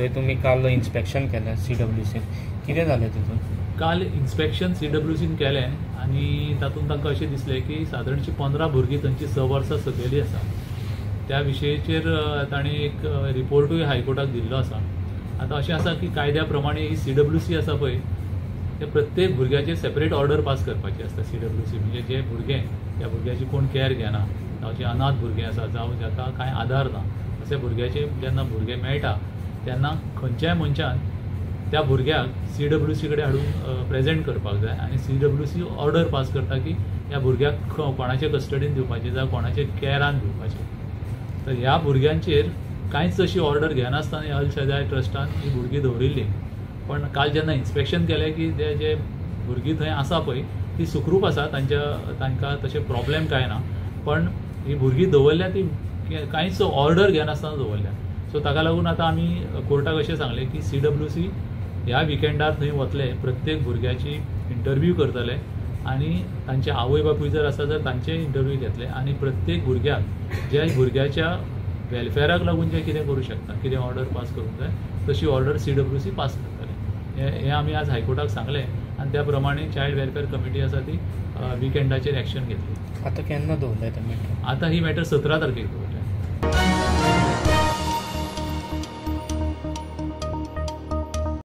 थंय तुमी काल इन्स्पेक्शन केलें CWCन, कितें जालें तितून? काल इन्स्पेक्शन CWCन केलें आनी तातूंत तांकां अशें दिसलें की सादारणशी 15 भुरगीं थंयची 6 वर्सां सकयली आसा. त्या विशयाचेर तांणी एक रिपोर्टूय हायकोर्टाक दिल्लो आसा. आतां अशें आसा की कायद्या प्रमाणे ही CWC आसा पळय ते प्रत्येक भुरग्याचेर सेपरेट ऑर्डर पास करपाची आसता. CWC म्हणजे जे भुरगें त्या भुरग्याची कोण केअर घेना, जावं जे अनाथ भुरगें आसा, जावं जाका कांय आधार ना, अशा भुरग्याचे जेन्ना भुरगें मेळटा तेन्ना खंयच्याय मनशान त्या भुरग्याक CWC कडेन हाडून प्रेजेंट करपाक जाय आनी CWC ऑर्डर पास करता की ह्या भुरग्याक कोणाचे कस्टडीन दिवपाचें जावं कोणाचे केअरान दिवपाचें. तर ह्या भुरग्यांचेर कांयच अशी ऑर्डर घेनासतना अल सदाय ट्रस्टान ही भुरगीं दवरिल्लीं. पण काल जेन्ना इन्स्पेक्शन केलें की ते जे भुरगीं थंय आसा पळय ती सुखरूप आसा, तांकां तशें प्रॉब्लेम कांय ना. पण ही भुरगीं दवरल्या ती कांयच ऑर्डर घेनासतना दवरल्या. सो ताका लागून आतां आमी कोर्टाक अशें सांगलें की CWC ह्या विकेंडार थंय वतले, प्रत्येक भुरग्याची इंटरव्यू करतले आनी तांचे आवय बापूय जर आसा जाल्यार तांचे इंटरव्यू घेतले आनी प्रत्येक भुरग्याक ज्या भुरग्याच्या वेलफेअराक लागून जे कितें करूं शकता, कितें ऑर्डर पास करूंक जाय तशी ऑर्डर CWC पास करतले. हें आमी आज हायकोर्टाक सांगलें आनी त्या प्रमाणे चायल्ड वेलफेअर कमिटी आसा ती विकेंडाचेर एक्शन घेतली. आतां केन्ना दवरलें तें मॅटर? आतां ही मॅटर 17 तारखेक दवरल्या.